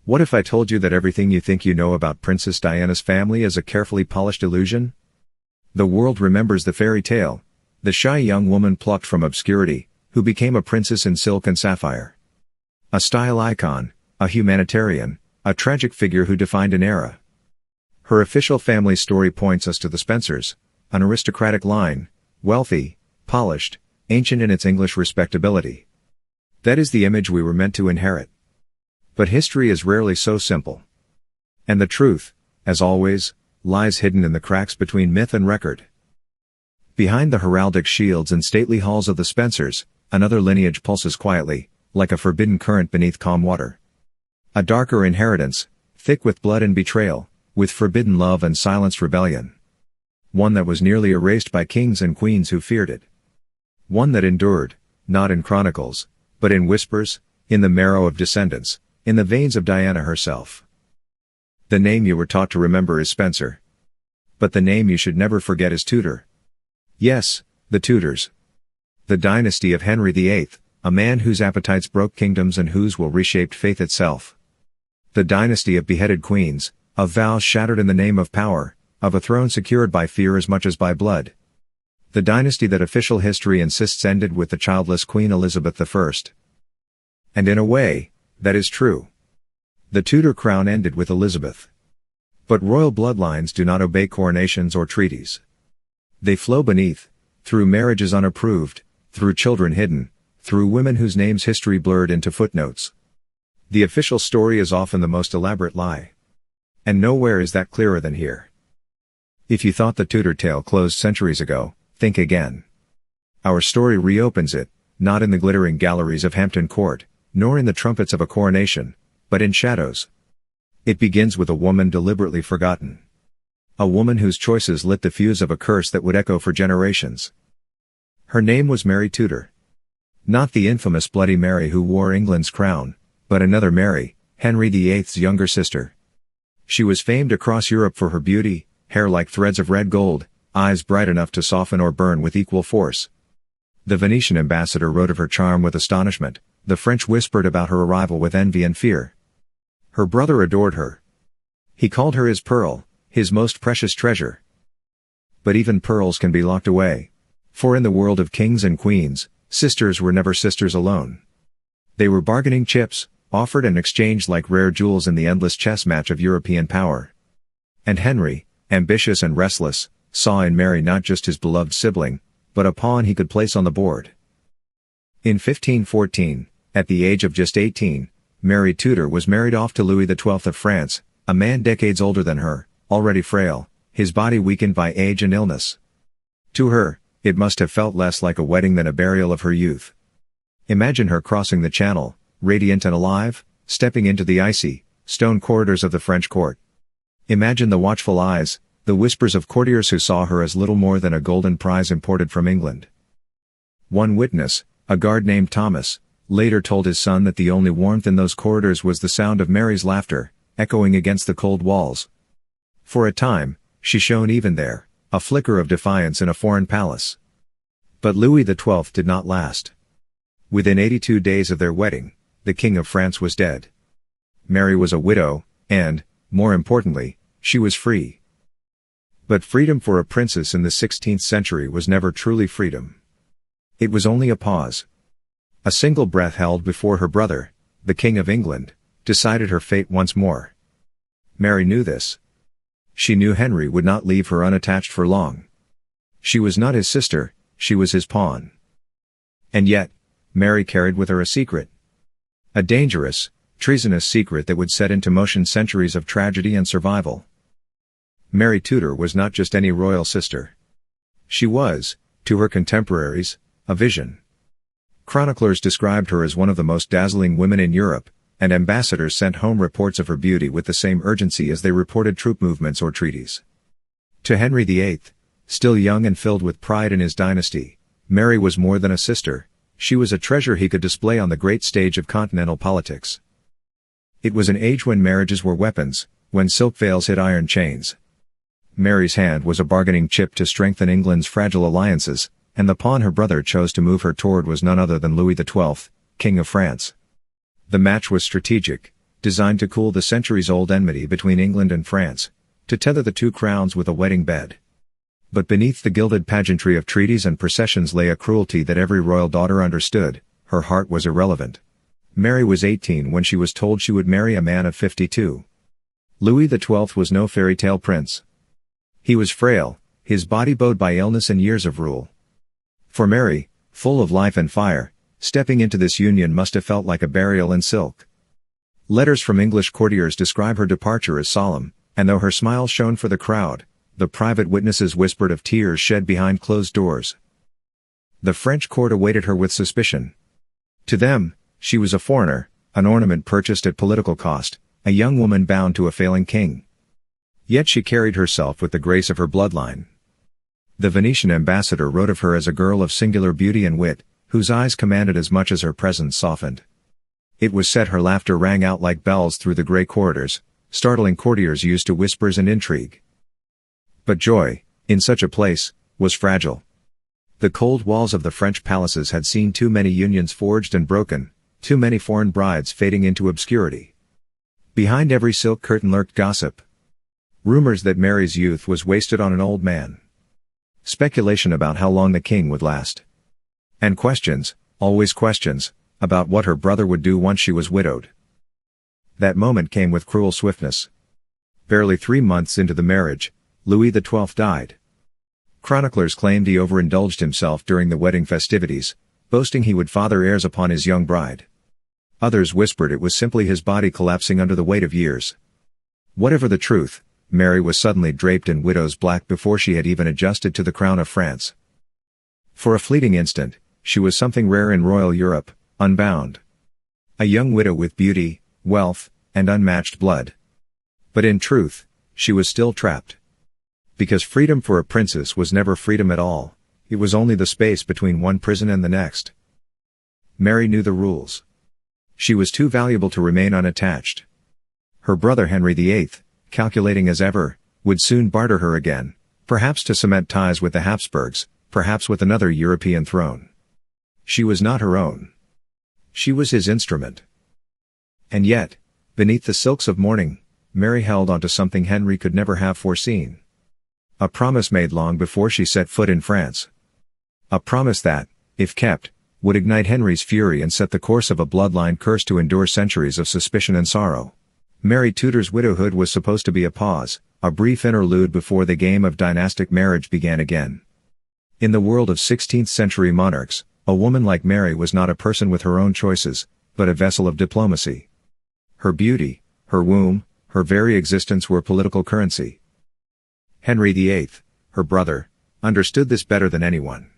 What if I told you that everything you think you know about Princess Diana's family is a carefully polished illusion? The world remembers the fairy tale, the shy young woman plucked from obscurity, who became a princess in silk and sapphire. A style icon, a humanitarian, a tragic figure who defined an era. Her official family story points us to the Spencers, an aristocratic line, wealthy, polished, ancient in its English respectability. That is the image we were meant to inherit. But history is rarely so simple. And the truth, as always, lies hidden in the cracks between myth and record. Behind the heraldic shields and stately halls of the Spencers, another lineage pulses quietly, like a forbidden current beneath calm water. A darker inheritance, thick with blood and betrayal, with forbidden love and silenced rebellion. One that was nearly erased by kings and queens who feared it. One that endured, not in chronicles, but in whispers, in the marrow of descendants, in the veins of Diana herself. The name you were taught to remember is Spencer. But the name you should never forget is Tudor. Yes, the Tudors. The dynasty of Henry VIII, a man whose appetites broke kingdoms and whose will reshaped faith itself. The dynasty of beheaded queens, of vows shattered in the name of power, of a throne secured by fear as much as by blood. The dynasty that official history insists ended with the childless Queen Elizabeth I. And in a way, that is true. The Tudor crown ended with Elizabeth. But royal bloodlines do not obey coronations or treaties. They flow beneath, through marriages unapproved, through children hidden, through women whose names history blurred into footnotes. The official story is often the most elaborate lie. And nowhere is that clearer than here. If you thought the Tudor tale closed centuries ago, think again. Our story reopens it, not in the glittering galleries of Hampton Court, nor in the trumpets of a coronation, but in shadows. It begins with a woman deliberately forgotten. A woman whose choices lit the fuse of a curse that would echo for generations. Her name was Mary Tudor. Not the infamous Bloody Mary who wore England's crown, but another Mary, Henry VIII's younger sister. She was famed across Europe for her beauty, hair like threads of red gold, eyes bright enough to soften or burn with equal force. The Venetian ambassador wrote of her charm with astonishment, the French whispered about her arrival with envy and fear. Her brother adored her. He called her his pearl, his most precious treasure. But even pearls can be locked away. For in the world of kings and queens, sisters were never sisters alone. They were bargaining chips, offered and exchanged like rare jewels in the endless chess match of European power. And Henry, ambitious and restless, saw in Mary not just his beloved sibling, but a pawn he could place on the board. In 1514, at the age of just 18, Mary Tudor was married off to Louis XII of France, a man decades older than her, already frail, his body weakened by age and illness. To her, it must have felt less like a wedding than a burial of her youth. Imagine her crossing the Channel, radiant and alive, stepping into the icy, stone corridors of the French court. Imagine the watchful eyes, the whispers of courtiers who saw her as little more than a golden prize imported from England. One witness, a guard named Thomas, later told his son that the only warmth in those corridors was the sound of Mary's laughter, echoing against the cold walls. For a time, she shone even there, a flicker of defiance in a foreign palace. But Louis XII did not last. Within 82 days of their wedding, the King of France was dead. Mary was a widow, and, more importantly, she was free. But freedom for a princess in the 16th century was never truly freedom. It was only a pause. A single breath held before her brother, the King of England, decided her fate once more. Mary knew this. She knew Henry would not leave her unattached for long. She was not his sister, she was his pawn. And yet, Mary carried with her a secret. A dangerous, treasonous secret that would set into motion centuries of tragedy and survival. Mary Tudor was not just any royal sister. She was, to her contemporaries, a vision. Chroniclers described her as one of the most dazzling women in Europe, and ambassadors sent home reports of her beauty with the same urgency as they reported troop movements or treaties. To Henry VIII, still young and filled with pride in his dynasty, Mary was more than a sister, she was a treasure he could display on the great stage of continental politics. It was an age when marriages were weapons, when silk veils hid iron chains. Mary's hand was a bargaining chip to strengthen England's fragile alliances, and the pawn her brother chose to move her toward was none other than Louis XII, King of France. The match was strategic, designed to cool the centuries-old enmity between England and France, to tether the two crowns with a wedding bed. But beneath the gilded pageantry of treaties and processions lay a cruelty that every royal daughter understood. Her heart was irrelevant. Mary was 18 when she was told she would marry a man of 52. Louis XII was no fairy tale prince. He was frail, his body bowed by illness and years of rule. For Mary, full of life and fire, stepping into this union must have felt like a burial in silk. Letters from English courtiers describe her departure as solemn, and though her smile shone for the crowd, the private witnesses whispered of tears shed behind closed doors. The French court awaited her with suspicion. To them, she was a foreigner, an ornament purchased at political cost, a young woman bound to a failing king. Yet she carried herself with the grace of her bloodline. The Venetian ambassador wrote of her as a girl of singular beauty and wit, whose eyes commanded as much as her presence softened. It was said her laughter rang out like bells through the grey corridors, startling courtiers used to whispers and intrigue. But joy, in such a place, was fragile. The cold walls of the French palaces had seen too many unions forged and broken, too many foreign brides fading into obscurity. Behind every silk curtain lurked gossip. Rumors that Mary's youth was wasted on an old man. Speculation about how long the king would last. And questions, always questions, about what her brother would do once she was widowed. That moment came with cruel swiftness. Barely 3 months into the marriage, Louis XII died. Chroniclers claimed he overindulged himself during the wedding festivities, boasting he would father heirs upon his young bride. Others whispered it was simply his body collapsing under the weight of years. Whatever the truth, Mary was suddenly draped in widow's black before she had even adjusted to the crown of France. For a fleeting instant, she was something rare in royal Europe, unbound. A young widow with beauty, wealth, and unmatched blood. But in truth, she was still trapped. Because freedom for a princess was never freedom at all, it was only the space between one prison and the next. Mary knew the rules. She was too valuable to remain unattached. Her brother Henry VIII, calculating as ever, would soon barter her again, perhaps to cement ties with the Habsburgs, perhaps with another European throne. She was not her own. She was his instrument. And yet, beneath the silks of mourning, Mary held on to something Henry could never have foreseen. A promise made long before she set foot in France. A promise that, if kept, would ignite Henry's fury and set the course of a bloodline cursed to endure centuries of suspicion and sorrow. Mary Tudor's widowhood was supposed to be a pause, a brief interlude before the game of dynastic marriage began again. In the world of 16th-century monarchs, a woman like Mary was not a person with her own choices, but a vessel of diplomacy. Her beauty, her womb, her very existence were political currency. Henry VIII, her brother, understood this better than anyone.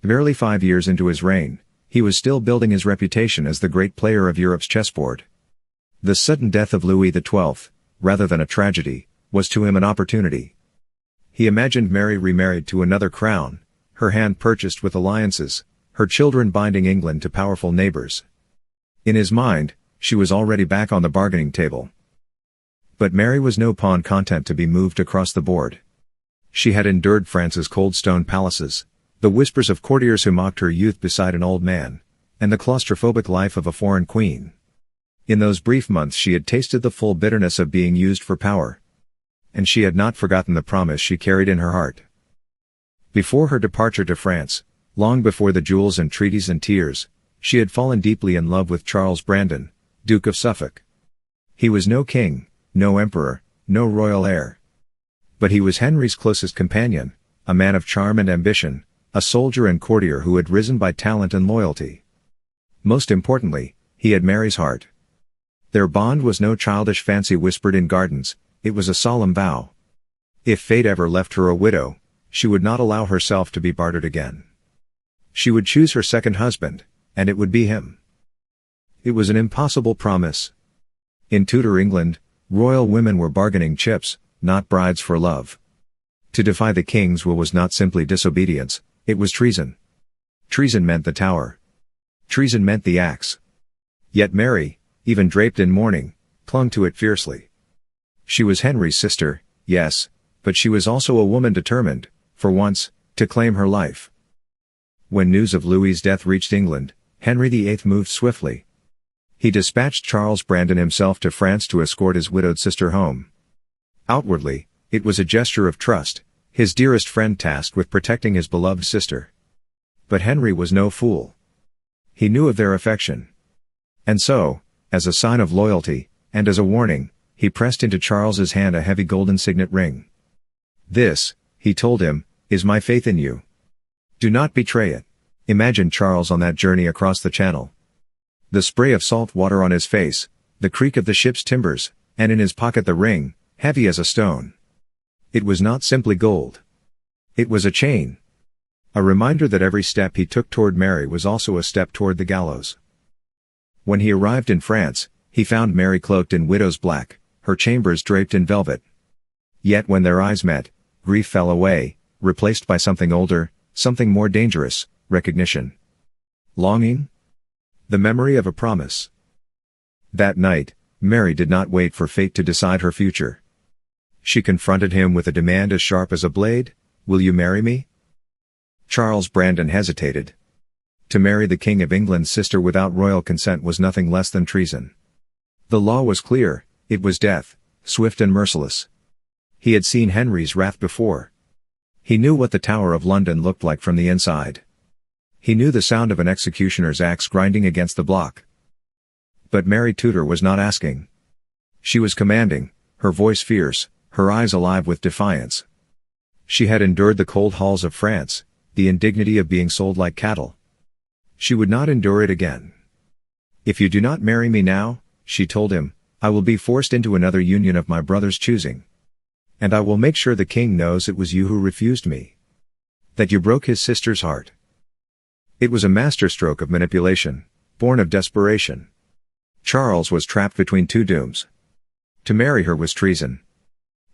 Barely 5 years into his reign, he was still building his reputation as the great player of Europe's chessboard. The sudden death of Louis XII, rather than a tragedy, was to him an opportunity. He imagined Mary remarried to another crown, her hand purchased with alliances, her children binding England to powerful neighbors. In his mind, she was already back on the bargaining table. But Mary was no pawn content to be moved across the board. She had endured France's cold stone palaces, the whispers of courtiers who mocked her youth beside an old man, and the claustrophobic life of a foreign queen. In those brief months she had tasted the full bitterness of being used for power. And she had not forgotten the promise she carried in her heart. Before her departure to France, long before the jewels and treaties and tears, she had fallen deeply in love with Charles Brandon, Duke of Suffolk. He was no king, no emperor, no royal heir. But he was Henry's closest companion, a man of charm and ambition, a soldier and courtier who had risen by talent and loyalty. Most importantly, he had Mary's heart. Their bond was no childish fancy whispered in gardens, it was a solemn vow. If fate ever left her a widow, she would not allow herself to be bartered again. She would choose her second husband, and it would be him. It was an impossible promise. In Tudor England, royal women were bargaining chips, not brides for love. To defy the king's will was not simply disobedience, it was treason. Treason meant the Tower. Treason meant the axe. Yet Mary, even draped in mourning, clung to it fiercely. She was Henry's sister, yes, but she was also a woman determined, for once, to claim her life. When news of Louis's death reached England, Henry VIII moved swiftly. He dispatched Charles Brandon himself to France to escort his widowed sister home. Outwardly, it was a gesture of trust, his dearest friend tasked with protecting his beloved sister. But Henry was no fool. He knew of their affection. And so, as a sign of loyalty, and as a warning, he pressed into Charles's hand a heavy golden signet ring. "This," he told him, "is my faith in you. Do not betray it." Imagine Charles on that journey across the Channel. The spray of salt water on his face, the creak of the ship's timbers, and in his pocket the ring, heavy as a stone. It was not simply gold. It was a chain. A reminder that every step he took toward Mary was also a step toward the gallows. When he arrived in France, he found Mary cloaked in widow's black, her chambers draped in velvet. Yet when their eyes met, grief fell away, replaced by something older, something more dangerous, recognition. Longing? The memory of a promise. That night, Mary did not wait for fate to decide her future. She confronted him with a demand as sharp as a blade: "Will you marry me?" Charles Brandon hesitated. To marry the King of England's sister without royal consent was nothing less than treason. The law was clear: it was death, swift and merciless. He had seen Henry's wrath before. He knew what the Tower of London looked like from the inside. He knew the sound of an executioner's axe grinding against the block. But Mary Tudor was not asking. She was commanding, her voice fierce, her eyes alive with defiance. She had endured the cold halls of France, the indignity of being sold like cattle. She would not endure it again. "If you do not marry me now," she told him, "I will be forced into another union of my brother's choosing. And I will make sure the king knows it was you who refused me. That you broke his sister's heart." It was a masterstroke of manipulation, born of desperation. Charles was trapped between two dooms. To marry her was treason.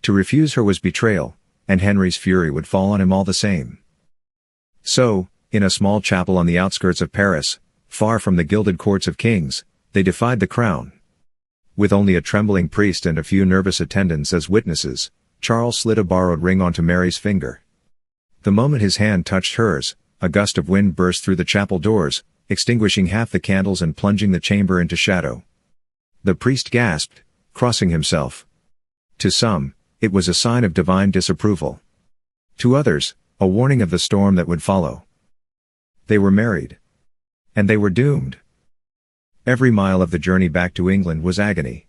To refuse her was betrayal, and Henry's fury would fall on him all the same. So, in a small chapel on the outskirts of Paris, far from the gilded courts of kings, they defied the crown. With only a trembling priest and a few nervous attendants as witnesses, Charles slid a borrowed ring onto Mary's finger. The moment his hand touched hers, a gust of wind burst through the chapel doors, extinguishing half the candles and plunging the chamber into shadow. The priest gasped, crossing himself. To some, it was a sign of divine disapproval. To others, a warning of the storm that would follow. They were married. And they were doomed. Every mile of the journey back to England was agony.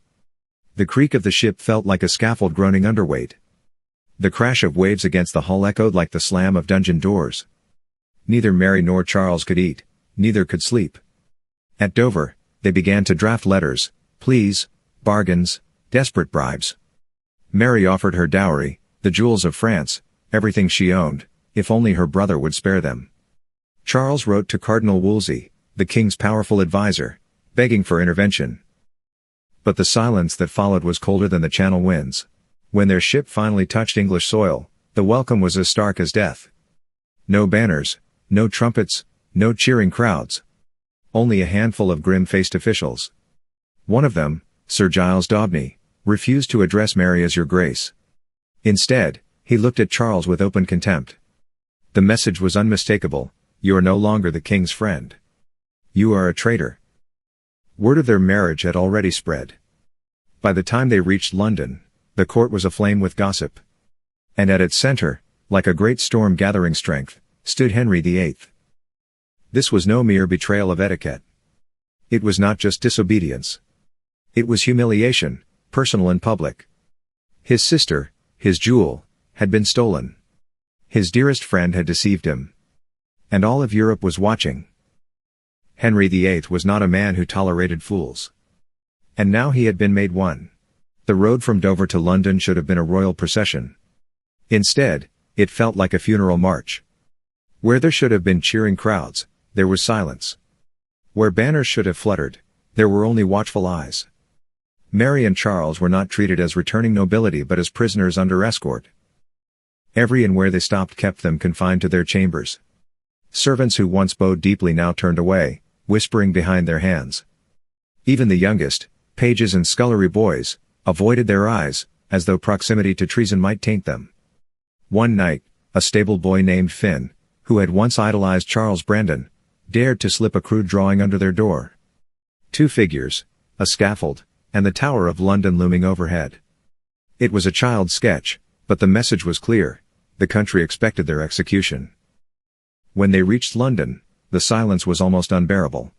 The creak of the ship felt like a scaffold groaning underweight. The crash of waves against the hull echoed like the slam of dungeon doors. Neither Mary nor Charles could eat, neither could sleep. At Dover, they began to draft letters, pleas, bargains, desperate bribes. Mary offered her dowry, the jewels of France, everything she owned, if only her brother would spare them. Charles wrote to Cardinal Wolsey, the king's powerful advisor, begging for intervention. But the silence that followed was colder than the Channel winds. When their ship finally touched English soil, the welcome was as stark as death. No banners, no trumpets, no cheering crowds. Only a handful of grim-faced officials. One of them, Sir Giles Daubeny, refused to address Mary as Your Grace. Instead, he looked at Charles with open contempt. The message was unmistakable: you are no longer the king's friend. You are a traitor. Word of their marriage had already spread. By the time they reached London, the court was aflame with gossip. And at its center, like a great storm gathering strength, stood Henry VIII. This was no mere betrayal of etiquette. It was not just disobedience. It was humiliation, personal and public. His sister, his jewel, had been stolen. His dearest friend had deceived him. And all of Europe was watching. Henry VIII was not a man who tolerated fools. And now he had been made one. The road from Dover to London should have been a royal procession. Instead, it felt like a funeral march. Where there should have been cheering crowds, there was silence. Where banners should have fluttered, there were only watchful eyes. Mary and Charles were not treated as returning nobility but as prisoners under escort. Every inn where they stopped kept them confined to their chambers. Servants who once bowed deeply now turned away, whispering behind their hands. Even the youngest, pages and scullery boys, avoided their eyes, as though proximity to treason might taint them. One night, a stable boy named Finn, who had once idolized Charles Brandon, dared to slip a crude drawing under their door. Two figures, a scaffold, and the Tower of London looming overhead. It was a child's sketch, but the message was clear: the country expected their execution. When they reached London, the silence was almost unbearable.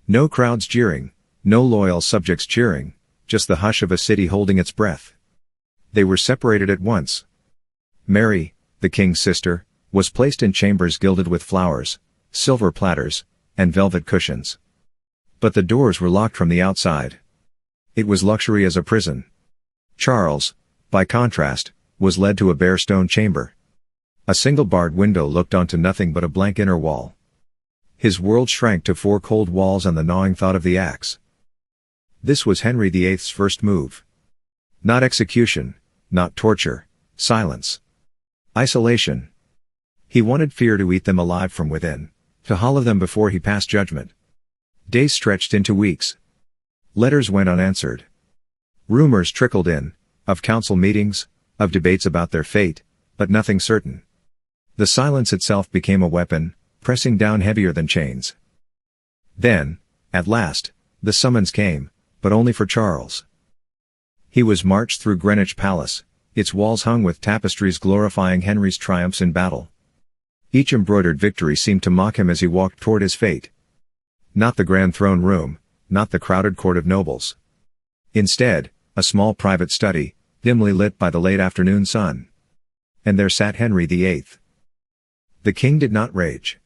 No crowds jeering, no loyal subjects cheering, just the hush of a city holding its breath. They were separated at once. Mary, the king's sister, was placed in chambers gilded with flowers, silver platters, and velvet cushions. But the doors were locked from the outside. It was luxury as a prison. Charles, by contrast, was led to a bare stone chamber. A single barred window looked onto nothing but a blank inner wall. His world shrank to 4 cold walls and the gnawing thought of the axe. This was Henry VIII's first move. Not execution, not torture, silence. Isolation. He wanted fear to eat them alive from within, to hollow them before he passed judgment. Days stretched into weeks. Letters went unanswered. Rumors trickled in, of council meetings, of debates about their fate, but nothing certain. The silence itself became a weapon, pressing down heavier than chains. Then, at last, the summons came, but only for Charles. He was marched through Greenwich Palace, its walls hung with tapestries glorifying Henry's triumphs in battle. Each embroidered victory seemed to mock him as he walked toward his fate. Not the grand throne room, not the crowded court of nobles. Instead, a small private study, dimly lit by the late afternoon sun. And there sat Henry VIII. The king did not rage.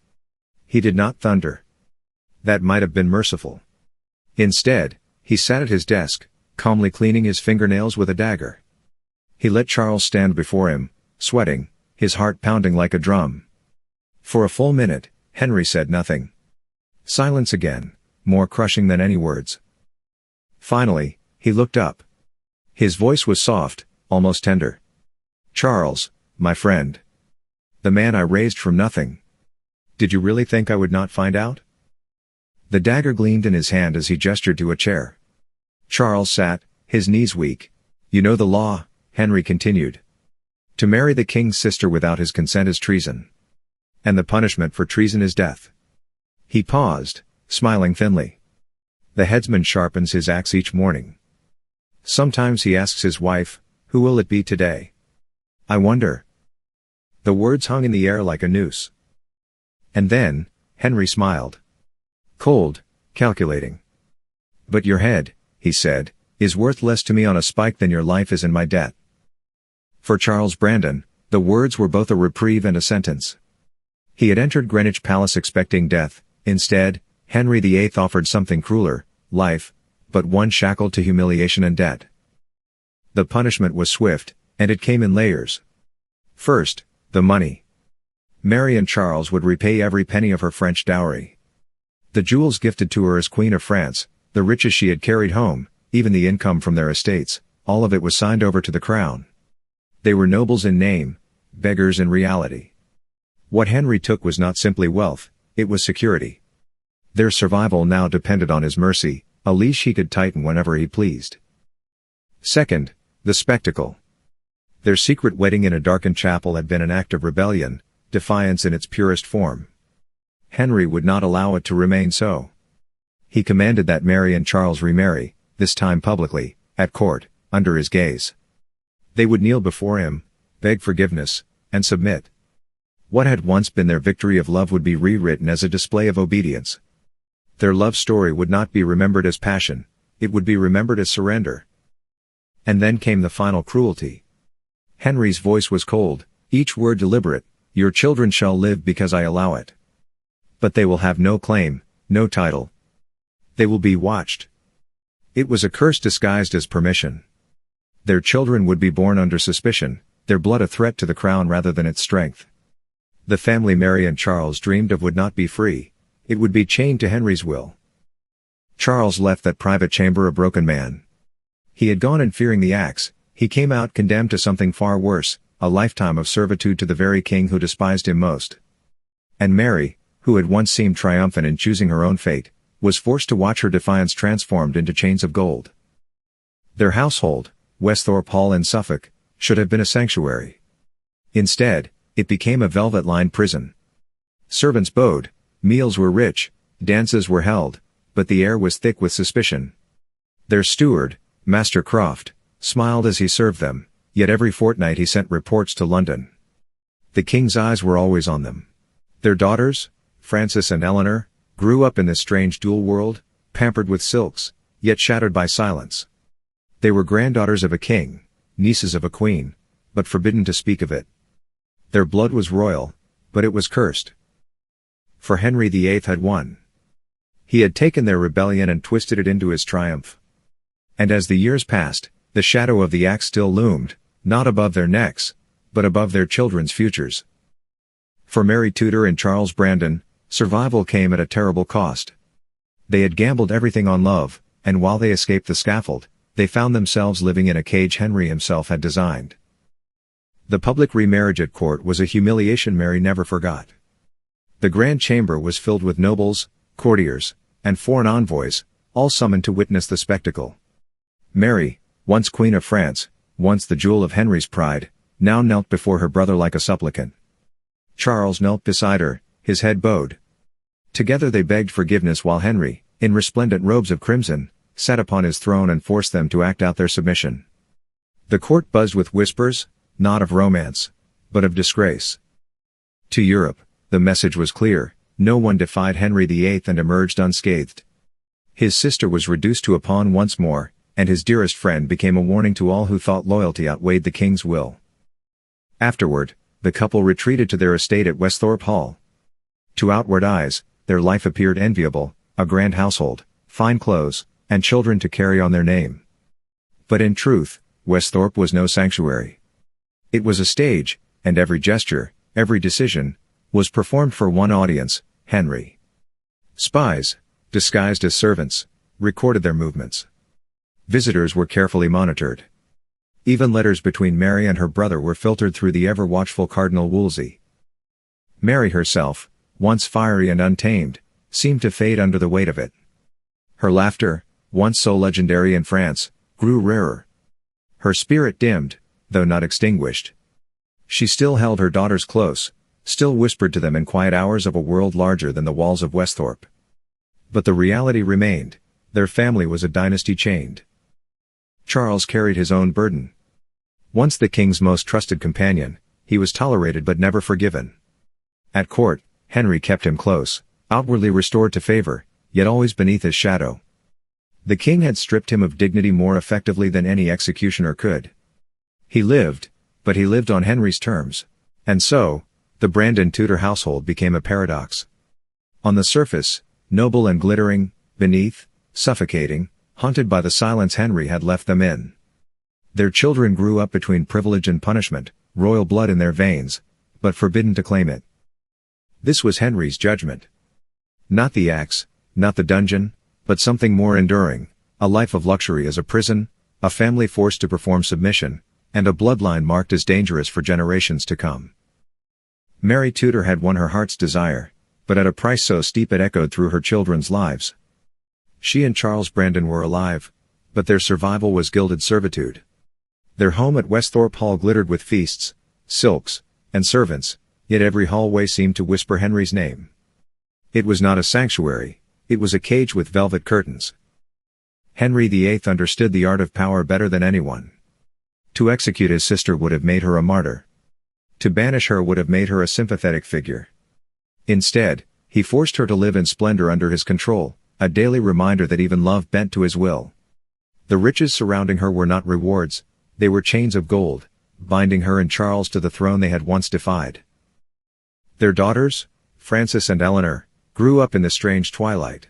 He did not thunder. That might have been merciful. Instead, he sat at his desk, calmly cleaning his fingernails with a dagger. He let Charles stand before him, sweating, his heart pounding like a drum. For a full minute, Henry said nothing. Silence again, more crushing than any words. Finally, he looked up. His voice was soft, almost tender. "Charles, my friend. The man I raised from nothing. Did you really think I would not find out?" The dagger gleamed in his hand as he gestured to a chair. Charles sat, his knees weak. "You know the law," Henry continued. "To marry the king's sister without his consent is treason. And the punishment for treason is death." He paused, smiling thinly. The headsman sharpens his axe each morning. Sometimes he asks his wife, "Who will it be today?" "I wonder." The words hung in the air like a noose. And then, Henry smiled. Cold, calculating. "But your head," he said, "is worth less to me on a spike than your life is in my debt." For Charles Brandon, the words were both a reprieve and a sentence. He had entered Greenwich Palace expecting death. Instead, Henry VIII offered something crueler, life, but one shackled to humiliation and debt. The punishment was swift, and it came in layers. First, the money. Mary and Charles would repay every penny of her French dowry. The jewels gifted to her as Queen of France, the riches she had carried home, even the income from their estates, all of it was signed over to the crown. They were nobles in name, beggars in reality. What Henry took was not simply wealth, it was security. Their survival now depended on his mercy, a leash he could tighten whenever he pleased. Second, the spectacle. Their secret wedding in a darkened chapel had been an act of rebellion, defiance in its purest form. Henry would not allow it to remain so. He commanded that Mary and Charles remarry, this time publicly, at court, under his gaze. They would kneel before him, beg forgiveness, and submit. What had once been their victory of love would be rewritten as a display of obedience. Their love story would not be remembered as passion, it would be remembered as surrender. And then came the final cruelty. Henry's voice was cold, each word deliberate: "Your children shall live because I allow it. But they will have no claim, no title. They will be watched." It was a curse disguised as permission. Their children would be born under suspicion, their blood a threat to the crown rather than its strength. The family Mary and Charles dreamed of would not be free, it would be chained to Henry's will. Charles left that private chamber a broken man. He had gone in fearing the axe, he came out condemned to something far worse, a lifetime of servitude to the very king who despised him most. And Mary, who had once seemed triumphant in choosing her own fate, was forced to watch her defiance transformed into chains of gold. Their household, Westhorpe Hall in Suffolk, should have been a sanctuary. Instead, it became a velvet-lined prison. Servants bowed, meals were rich, dances were held, but the air was thick with suspicion. Their steward, Master Croft, smiled as he served them, yet every fortnight he sent reports to London. The king's eyes were always on them. Their daughters, Frances and Eleanor, grew up in this strange dual world, pampered with silks, yet shattered by silence. They were granddaughters of a king, nieces of a queen, but forbidden to speak of it. Their blood was royal, but it was cursed. For Henry VIII had won. He had taken their rebellion and twisted it into his triumph. And as the years passed, the shadow of the axe still loomed, not above their necks, but above their children's futures. For Mary Tudor and Charles Brandon, survival came at a terrible cost. They had gambled everything on love, and while they escaped the scaffold, they found themselves living in a cage Henry himself had designed. The public remarriage at court was a humiliation Mary never forgot. The grand chamber was filled with nobles, courtiers, and foreign envoys, all summoned to witness the spectacle. Mary, once Queen of France, once the jewel of Henry's pride, now knelt before her brother like a supplicant. Charles knelt beside her, his head bowed. Together they begged forgiveness while Henry, in resplendent robes of crimson, sat upon his throne and forced them to act out their submission. The court buzzed with whispers, not of romance, but of disgrace. To Europe, the message was clear: no one defied Henry VIII and emerged unscathed. His sister was reduced to a pawn once more, and his dearest friend became a warning to all who thought loyalty outweighed the king's will. Afterward, the couple retreated to their estate at Westhorpe Hall. To outward eyes, their life appeared enviable, a grand household, fine clothes, and children to carry on their name. But in truth, Westhorpe was no sanctuary. It was a stage, and every gesture, every decision, was performed for one audience, Henry. Spies, disguised as servants, recorded their movements. Visitors were carefully monitored. Even letters between Mary and her brother were filtered through the ever-watchful Cardinal Wolsey. Mary herself, once fiery and untamed, seemed to fade under the weight of it. Her laughter, once so legendary in France, grew rarer. Her spirit dimmed, though not extinguished. She still held her daughters close, still whispered to them in quiet hours of a world larger than the walls of Westhorpe. But the reality remained: their family was a dynasty chained. Charles carried his own burden. Once the king's most trusted companion, he was tolerated but never forgiven. At court, Henry kept him close, outwardly restored to favor, yet always beneath his shadow. The king had stripped him of dignity more effectively than any executioner could. He lived, but he lived on Henry's terms. And so, the Brandon Tudor household became a paradox. On the surface, noble and glittering; beneath, suffocating, haunted by the silence Henry had left them in. Their children grew up between privilege and punishment, royal blood in their veins, but forbidden to claim it. This was Henry's judgment. Not the axe, not the dungeon, but something more enduring, a life of luxury as a prison, a family forced to perform submission, and a bloodline marked as dangerous for generations to come. Mary Tudor had won her heart's desire, but at a price so steep it echoed through her children's lives. She and Charles Brandon were alive, but their survival was gilded servitude. Their home at Westhorpe Hall glittered with feasts, silks, and servants, yet every hallway seemed to whisper Henry's name. It was not a sanctuary, it was a cage with velvet curtains. Henry VIII understood the art of power better than anyone. To execute his sister would have made her a martyr. To banish her would have made her a sympathetic figure. Instead, he forced her to live in splendor under his control, a daily reminder that even love bent to his will. The riches surrounding her were not rewards, they were chains of gold, binding her and Charles to the throne they had once defied. Their daughters, Frances and Eleanor, grew up in the strange twilight.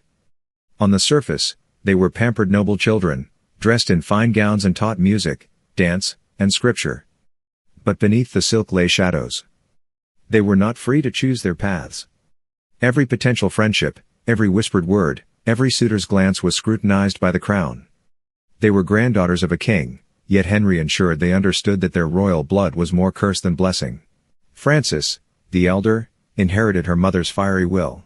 On the surface, they were pampered noble children, dressed in fine gowns and taught music, dance, and scripture. But beneath the silk lay shadows. They were not free to choose their paths. Every potential friendship, every whispered word, every suitor's glance was scrutinized by the crown. They were granddaughters of a king, yet Henry ensured they understood that their royal blood was more curse than blessing. Frances, the elder, inherited her mother's fiery will.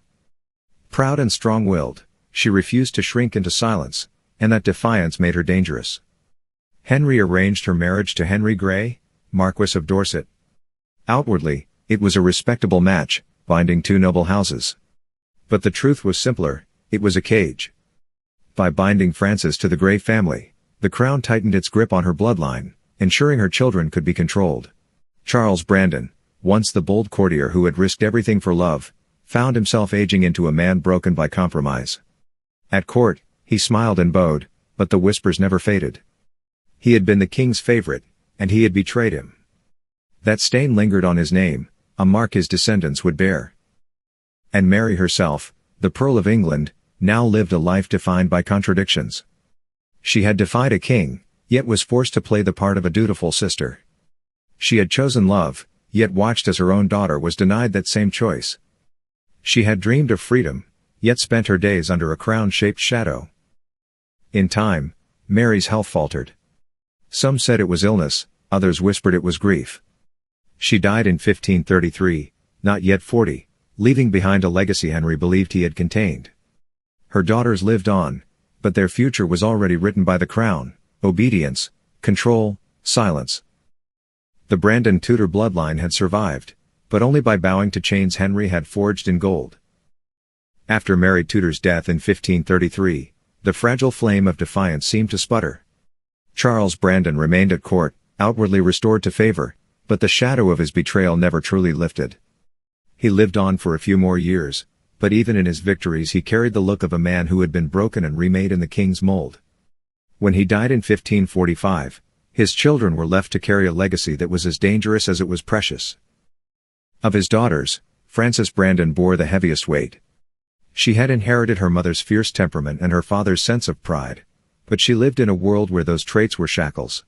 Proud and strong-willed, she refused to shrink into silence, and that defiance made her dangerous. Henry arranged her marriage to Henry Grey, Marquess of Dorset. Outwardly, it was a respectable match, binding two noble houses. But the truth was simpler: it was a cage. By binding Frances to the Grey family, the crown tightened its grip on her bloodline, ensuring her children could be controlled. Charles Brandon, once the bold courtier who had risked everything for love, found himself aging into a man broken by compromise. At court, he smiled and bowed, but the whispers never faded. He had been the king's favorite, and he had betrayed him. That stain lingered on his name, a mark his descendants would bear. And Mary herself, the Pearl of England, now lived a life defined by contradictions. She had defied a king, yet was forced to play the part of a dutiful sister. She had chosen love, yet watched as her own daughter was denied that same choice. She had dreamed of freedom, yet spent her days under a crown-shaped shadow. In time, Mary's health faltered. Some said it was illness, others whispered it was grief. She died in 1533, not yet 40, leaving behind a legacy Henry believed he had contained. Her daughters lived on, but their future was already written by the crown: obedience, control, silence. The Brandon Tudor bloodline had survived, but only by bowing to chains Henry had forged in gold. After Mary Tudor's death in 1533, the fragile flame of defiance seemed to sputter. Charles Brandon remained at court, outwardly restored to favor, but the shadow of his betrayal never truly lifted. He lived on for a few more years, but even in his victories he carried the look of a man who had been broken and remade in the king's mold. When he died in 1545, his children were left to carry a legacy that was as dangerous as it was precious. Of his daughters, Frances Brandon bore the heaviest weight. She had inherited her mother's fierce temperament and her father's sense of pride, but she lived in a world where those traits were shackles.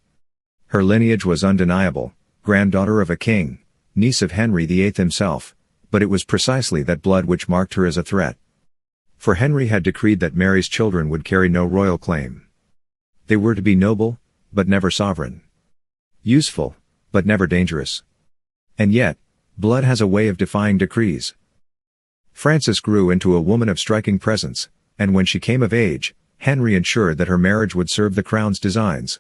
Her lineage was undeniable, granddaughter of a king, niece of Henry VIII himself, but it was precisely that blood which marked her as a threat. For Henry had decreed that Mary's children would carry no royal claim. They were to be noble, but never sovereign. Useful, but never dangerous. And yet, blood has a way of defying decrees. Frances grew into a woman of striking presence, and when she came of age, Henry ensured that her marriage would serve the crown's designs.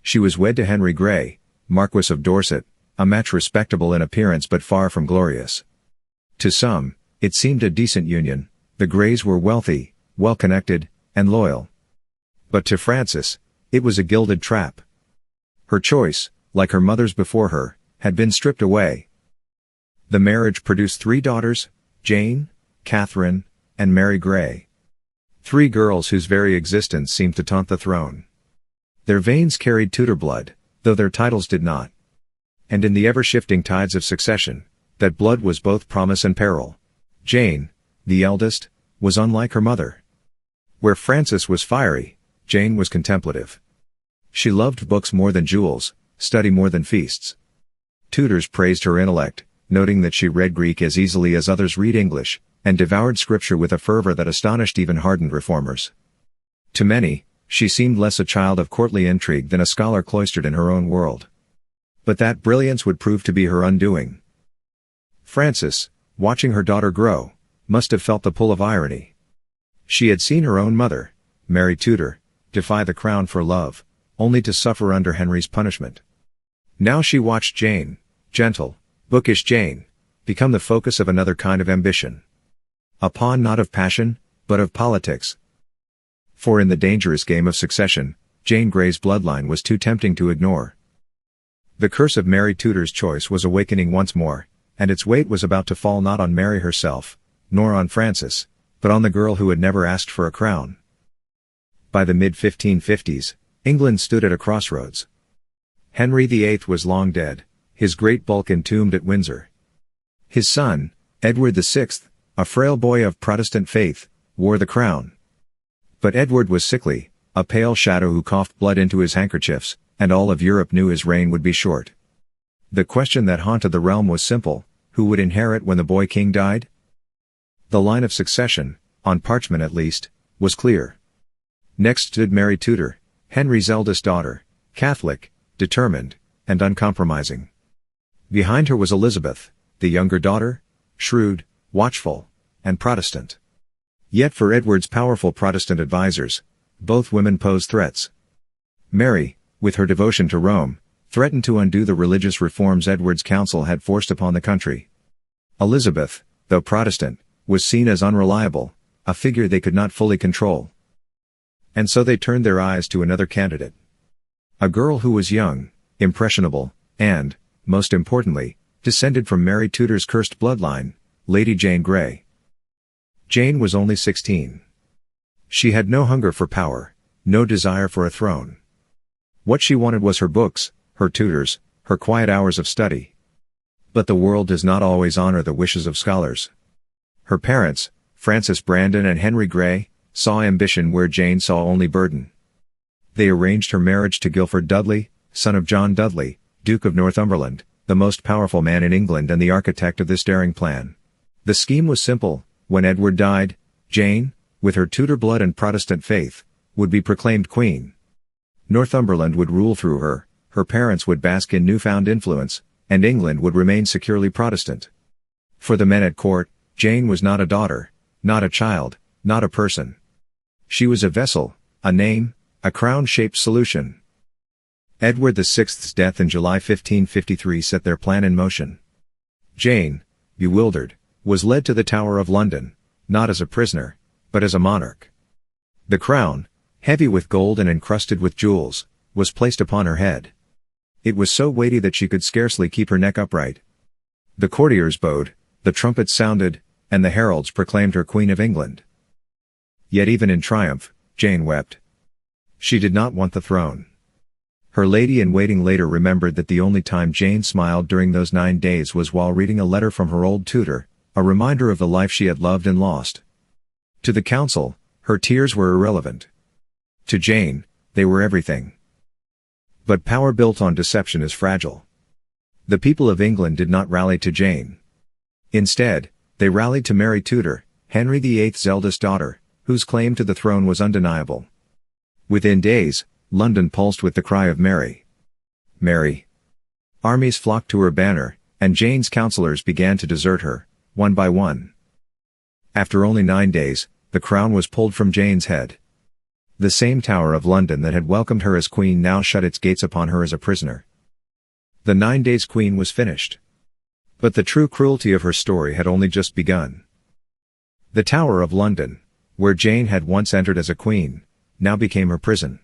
She was wed to Henry Grey, Marquess of Dorset, a match respectable in appearance but far from glorious. To some, it seemed a decent union. The Greys were wealthy, well-connected, and loyal. But to Frances, it was a gilded trap. Her choice, like her mother's before her, had been stripped away. The marriage produced 3 daughters, Jane, Catherine, and Mary Grey. 3 girls whose very existence seemed to taunt the throne. Their veins carried Tudor blood, though their titles did not. And in the ever-shifting tides of succession, that blood was both promise and peril. Jane, the eldest, was unlike her mother. Where Frances was fiery, Jane was contemplative. She loved books more than jewels, study more than feasts. Tutors praised her intellect, noting that she read Greek as easily as others read English, and devoured scripture with a fervor that astonished even hardened reformers. To many, she seemed less a child of courtly intrigue than a scholar cloistered in her own world. But that brilliance would prove to be her undoing. Frances, watching her daughter grow, must have felt the pull of irony. She had seen her own mother, Mary Tudor, defy the crown for love, only to suffer under Henry's punishment. Now she watched Jane, gentle, bookish Jane, become the focus of another kind of ambition. A pawn not of passion, but of politics. For in the dangerous game of succession, Jane Grey's bloodline was too tempting to ignore. The curse of Mary Tudor's choice was awakening once more, and its weight was about to fall not on Mary herself, nor on Frances, but on the girl who had never asked for a crown. By the mid-1550s, England stood at a crossroads. Henry VIII was long dead, his great bulk entombed at Windsor. His son, Edward VI, a frail boy of Protestant faith, wore the crown. But Edward was sickly, a pale shadow who coughed blood into his handkerchiefs, and all of Europe knew his reign would be short. The question that haunted the realm was simple: who would inherit when the boy king died? The line of succession, on parchment at least, was clear. Next stood Mary Tudor, Henry's eldest daughter, Catholic, determined, and uncompromising. Behind her was Elizabeth, the younger daughter, shrewd, watchful, and Protestant. Yet for Edward's powerful Protestant advisers, both women posed threats. Mary, with her devotion to Rome, threatened to undo the religious reforms Edward's council had forced upon the country. Elizabeth, though Protestant, was seen as unreliable, a figure they could not fully control. And so they turned their eyes to another candidate. A girl who was young, impressionable, and, most importantly, descended from Mary Tudor's cursed bloodline, Lady Jane Grey. Jane was only 16. She had no hunger for power, no desire for a throne. What she wanted was her books, her tutors, her quiet hours of study. But the world does not always honor the wishes of scholars. Her parents, Frances Brandon and Henry Grey, saw ambition where Jane saw only burden. They arranged her marriage to Guilford Dudley, son of John Dudley, Duke of Northumberland, the most powerful man in England and the architect of this daring plan. The scheme was simple: when Edward died, Jane, with her Tudor blood and Protestant faith, would be proclaimed queen. Northumberland would rule through her, her parents would bask in newfound influence, and England would remain securely Protestant. For the men at court, Jane was not a daughter, not a child, not a person. She was a vessel, a name, a crown-shaped solution. Edward VI's death in July 1553 set their plan in motion. Jane, bewildered, was led to the Tower of London, not as a prisoner, but as a monarch. The crown, heavy with gold and encrusted with jewels, was placed upon her head. It was so weighty that she could scarcely keep her neck upright. The courtiers bowed, the trumpets sounded, and the heralds proclaimed her Queen of England. Yet even in triumph, Jane wept. She did not want the throne. Her lady-in-waiting later remembered that the only time Jane smiled during those 9 days was while reading a letter from her old tutor, a reminder of the life she had loved and lost. To the council, her tears were irrelevant. To Jane, they were everything. But power built on deception is fragile. The people of England did not rally to Jane. Instead, they rallied to Mary Tudor, Henry VIII's eldest daughter, whose claim to the throne was undeniable. Within days, London pulsed with the cry of Mary. Mary. Armies flocked to her banner, and Jane's counselors began to desert her, one by one. After only 9 days, the crown was pulled from Jane's head. The same Tower of London that had welcomed her as queen now shut its gates upon her as a prisoner. The 9 days queen was finished. But the true cruelty of her story had only just begun. The Tower of London, where Jane had once entered as a queen, now became her prison.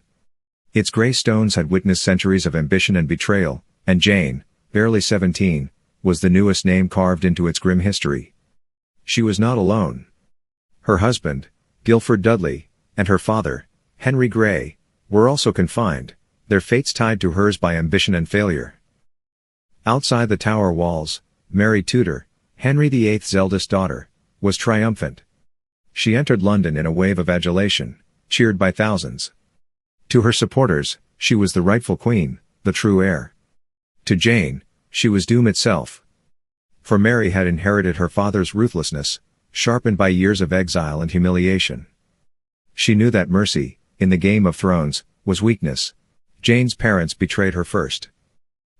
Its grey stones had witnessed centuries of ambition and betrayal, and Jane, barely 17, was the newest name carved into its grim history. She was not alone. Her husband, Guilford Dudley, and her father, Henry Grey, were also confined, their fates tied to hers by ambition and failure. Outside the Tower walls, Mary Tudor, Henry VIII's eldest daughter, was triumphant. She entered London in a wave of adulation, cheered by thousands. To her supporters, she was the rightful queen, the true heir. To Jane, she was doom itself. For Mary had inherited her father's ruthlessness, sharpened by years of exile and humiliation. She knew that mercy, in the Game of Thrones, was weakness. Jane's parents betrayed her first.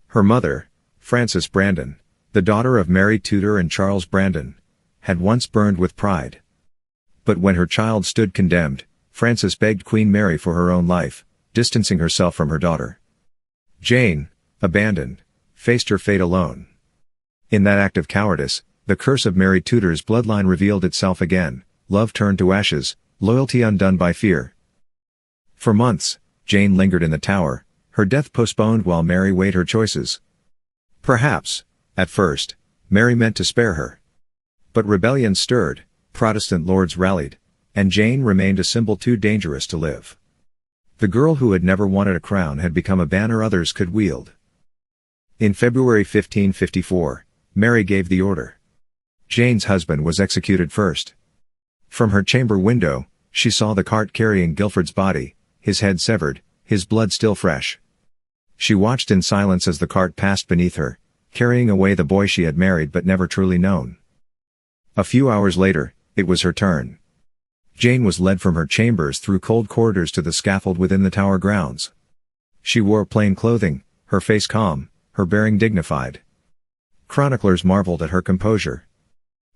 Her mother, Frances Brandon, the daughter of Mary Tudor and Charles Brandon, had once burned with pride. But when her child stood condemned, Frances begged Queen Mary for her own life, distancing herself from her daughter. Jane, abandoned, faced her fate alone. In that act of cowardice, the curse of Mary Tudor's bloodline revealed itself again, love turned to ashes, loyalty undone by fear. For months, Jane lingered in the Tower, her death postponed while Mary weighed her choices. Perhaps, at first, Mary meant to spare her. But rebellion stirred, Protestant lords rallied, and Jane remained a symbol too dangerous to live. The girl who had never wanted a crown had become a banner others could wield. In February 1554, Mary gave the order. Jane's husband was executed first. From her chamber window, she saw the cart carrying Guilford's body, his head severed, his blood still fresh. She watched in silence as the cart passed beneath her, carrying away the boy she had married but never truly known. A few hours later, it was her turn. Jane was led from her chambers through cold corridors to the scaffold within the Tower grounds. She wore plain clothing, her face calm, her bearing dignified. Chroniclers marveled at her composure.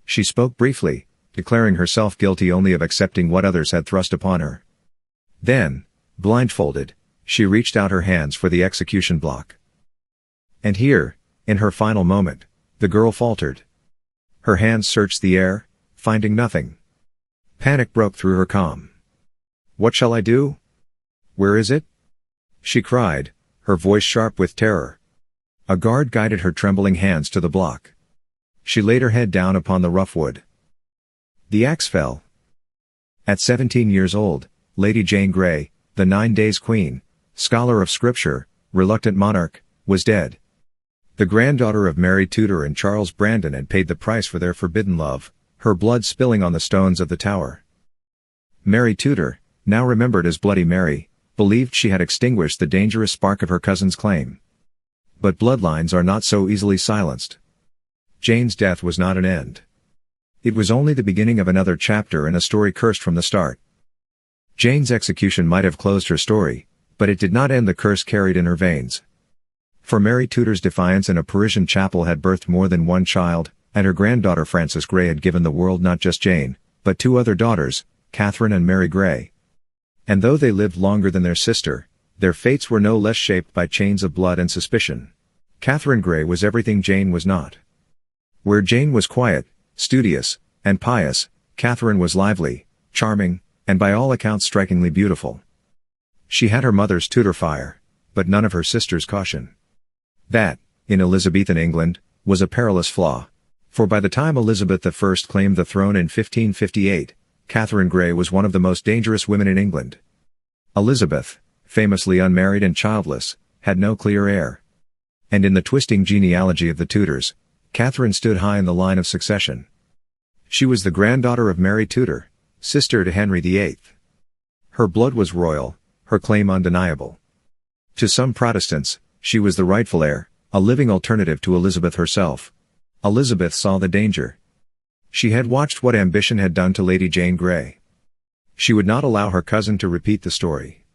She spoke briefly, declaring herself guilty only of accepting what others had thrust upon her. Then, blindfolded, she reached out her hands for the execution block. And here, in her final moment, the girl faltered. Her hands searched the air, finding nothing. Panic broke through her calm. "What shall I do?" "Where is it?" she cried, her voice sharp with terror. A guard guided her trembling hands to the block. She laid her head down upon the rough wood. The axe fell. At 17 years old, Lady Jane Grey, the 9 Days Queen, scholar of scripture, reluctant monarch, was dead. The granddaughter of Mary Tudor and Charles Brandon had paid the price for their forbidden love, her blood spilling on the stones of the tower. Mary Tudor, now remembered as Bloody Mary, believed she had extinguished the dangerous spark of her cousin's claim. But bloodlines are not so easily silenced. Jane's death was not an end. It was only the beginning of another chapter in a story cursed from the start. Jane's execution might have closed her story, but it did not end the curse carried in her veins. For Mary Tudor's defiance in a Parisian chapel had birthed more than one child, and her granddaughter Frances Grey had given the world not just Jane, but 2 other daughters, Catherine and Mary Grey. And though they lived longer than their sister, their fates were no less shaped by chains of blood and suspicion. Catherine Grey was everything Jane was not. Where Jane was quiet, studious, and pious, Catherine was lively, charming, and by all accounts strikingly beautiful. She had her mother's Tudor fire, but none of her sister's caution. That, in Elizabethan England, was a perilous flaw. For by the time Elizabeth I claimed the throne in 1558, Catherine Grey was one of the most dangerous women in England. Elizabeth, famously unmarried and childless, had no clear heir. And in the twisting genealogy of the Tudors, Catherine stood high in the line of succession. She was the granddaughter of Mary Tudor, sister to Henry VIII. Her blood was royal, her claim undeniable. To some Protestants, she was the rightful heir, a living alternative to Elizabeth herself. Elizabeth saw the danger. She had watched what ambition had done to Lady Jane Grey. She would not allow her cousin to repeat the story.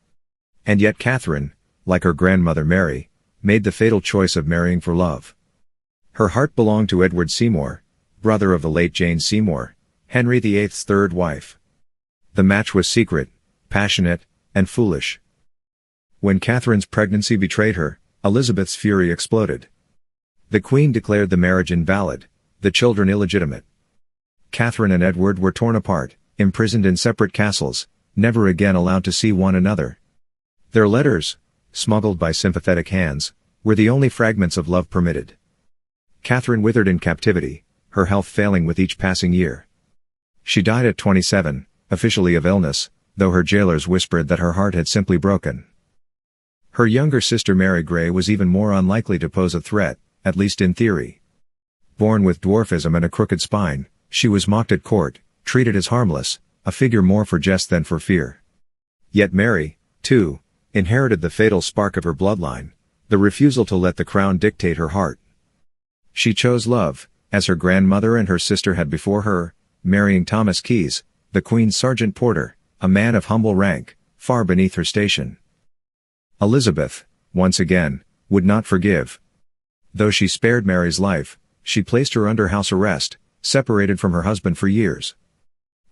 And yet Catherine, like her grandmother Mary, made the fatal choice of marrying for love. Her heart belonged to Edward Seymour, brother of the late Jane Seymour, Henry VIII's third wife. The match was secret, passionate, and foolish. When Catherine's pregnancy betrayed her, Elizabeth's fury exploded. The Queen declared the marriage invalid, the children illegitimate. Catherine and Edward were torn apart, imprisoned in separate castles, never again allowed to see one another. Their letters, smuggled by sympathetic hands, were the only fragments of love permitted. Catherine withered in captivity, her health failing with each passing year. She died at 27, officially of illness, though her jailers whispered that her heart had simply broken. Her younger sister Mary Grey was even more unlikely to pose a threat, at least in theory. Born with dwarfism and a crooked spine, she was mocked at court, treated as harmless, a figure more for jest than for fear. Yet Mary, too, inherited the fatal spark of her bloodline, the refusal to let the crown dictate her heart. She chose love, as her grandmother and her sister had before her, marrying Thomas Keyes, the Queen's sergeant porter, a man of humble rank, far beneath her station. Elizabeth, once again, would not forgive. Though she spared Mary's life, she placed her under house arrest, separated from her husband for years.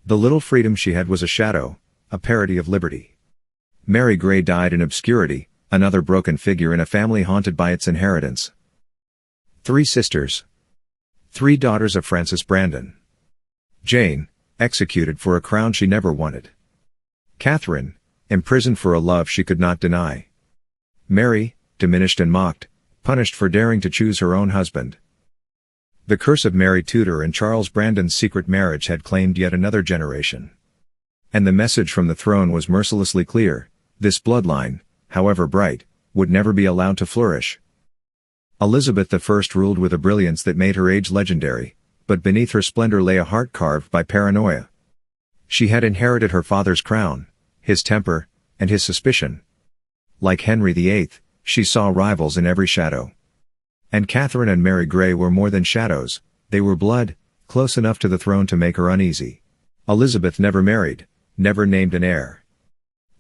The little freedom she had was a shadow, a parody of liberty. Mary Grey died in obscurity, another broken figure in a family haunted by its inheritance. 3 sisters. 3 daughters of Frances Brandon. Jane, executed for a crown she never wanted. Catherine, imprisoned for a love she could not deny. Mary, diminished and mocked, punished for daring to choose her own husband. The curse of Mary Tudor and Charles Brandon's secret marriage had claimed yet another generation. And the message from the throne was mercilessly clear: this bloodline, however bright, would never be allowed to flourish. Elizabeth I ruled with a brilliance that made her age legendary, but beneath her splendor lay a heart carved by paranoia. She had inherited her father's crown, his temper, and his suspicion. Like Henry VIII, she saw rivals in every shadow. And Catherine and Mary Grey were more than shadows, they were blood, close enough to the throne to make her uneasy. Elizabeth never married, never named an heir.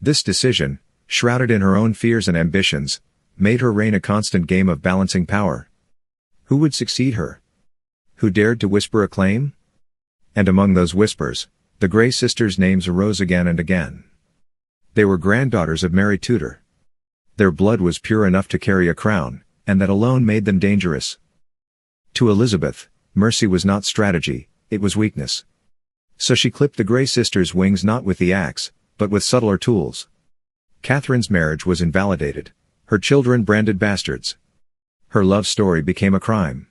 This decision, shrouded in her own fears and ambitions, made her reign a constant game of balancing power. Who would succeed her? Who dared to whisper a claim? And among those whispers, the Grey sisters' names arose again and again. They were granddaughters of Mary Tudor. Their blood was pure enough to carry a crown, and that alone made them dangerous. To Elizabeth, mercy was not strategy, it was weakness. So she clipped the Grey sisters' wings not with the axe, but with subtler tools. Catherine's marriage was invalidated, her children branded bastards. Her love story became a crime.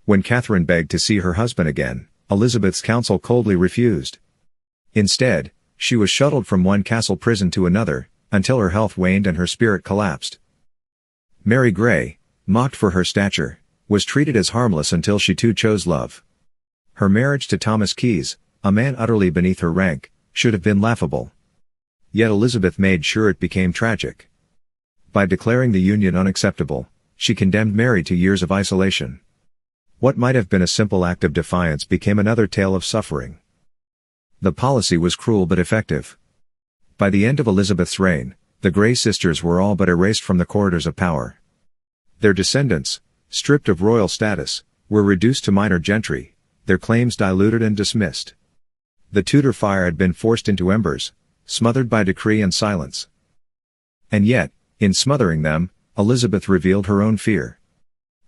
When Catherine begged to see her husband again, Elizabeth's counsel coldly refused. Instead, she was shuttled from one castle prison to another, until her health waned and her spirit collapsed. Mary Grey, mocked for her stature, was treated as harmless until she too chose love. Her marriage to Thomas Keyes, a man utterly beneath her rank, should have been laughable. Yet Elizabeth made sure it became tragic. By declaring the union unacceptable, she condemned Mary to years of isolation. What might have been a simple act of defiance became another tale of suffering. The policy was cruel but effective. By the end of Elizabeth's reign, the Grey sisters were all but erased from the corridors of power. Their descendants, stripped of royal status, were reduced to minor gentry, their claims diluted and dismissed. The Tudor fire had been forced into embers, smothered by decree and silence. And yet, in smothering them, Elizabeth revealed her own fear.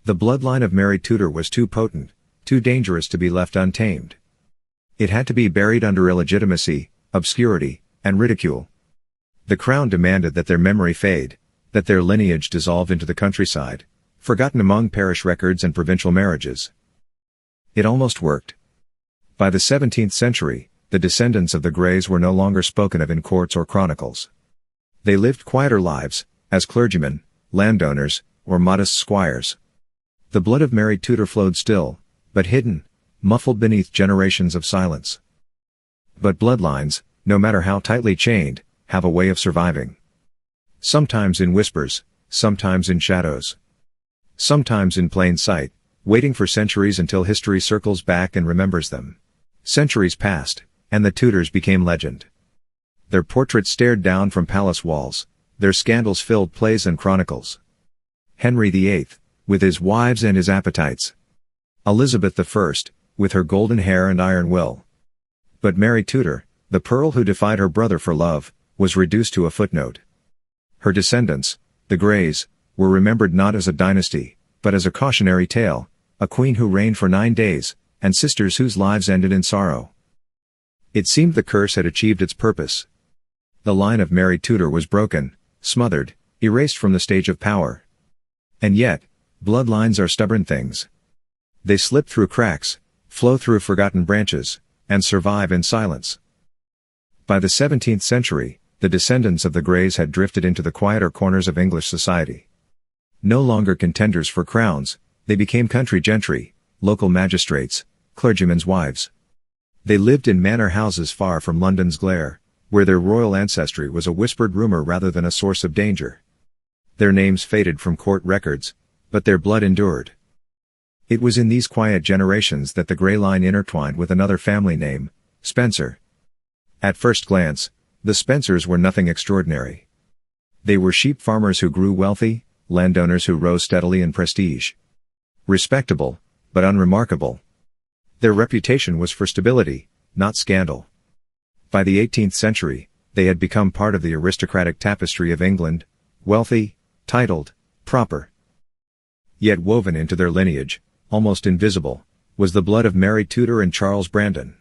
The bloodline of Mary Tudor was too potent, too dangerous to be left untamed. It had to be buried under illegitimacy, obscurity, and ridicule. The crown demanded that their memory fade, that their lineage dissolve into the countryside, forgotten among parish records and provincial marriages. It almost worked. By the 17th century, the descendants of the Greys were no longer spoken of in courts or chronicles. They lived quieter lives, as clergymen, landowners, or modest squires. The blood of Mary Tudor flowed still, but hidden, muffled beneath generations of silence. But bloodlines, no matter how tightly chained, have a way of surviving. Sometimes in whispers, sometimes in shadows. Sometimes in plain sight, waiting for centuries until history circles back and remembers them. Centuries passed, and the Tudors became legend. Their portraits stared down from palace walls, their scandals filled plays and chronicles. Henry VIII, with his wives and his appetites. Elizabeth I, with her golden hair and iron will. But Mary Tudor, the pearl who defied her brother for love, was reduced to a footnote. Her descendants, the Greys, were remembered not as a dynasty, but as a cautionary tale, a queen who reigned for 9 days, and sisters whose lives ended in sorrow. It seemed the curse had achieved its purpose. The line of Mary Tudor was broken, smothered, erased from the stage of power. And yet, bloodlines are stubborn things. They slip through cracks, flow through forgotten branches, and survive in silence. By the 17th century, the descendants of the Greys had drifted into the quieter corners of English society. No longer contenders for crowns, they became country gentry, local magistrates, clergymen's wives. They lived in manor houses far from London's glare, where their royal ancestry was a whispered rumor rather than a source of danger. Their names faded from court records, but their blood endured. It was in these quiet generations that the Grey line intertwined with another family name, Spencer. At first glance, the Spencers were nothing extraordinary. They were sheep farmers who grew wealthy, landowners who rose steadily in prestige. Respectable, but unremarkable. Their reputation was for stability, not scandal. By the 18th century, they had become part of the aristocratic tapestry of England, wealthy, titled, proper. Yet woven into their lineage, almost invisible, was the blood of Mary Tudor and Charles Brandon.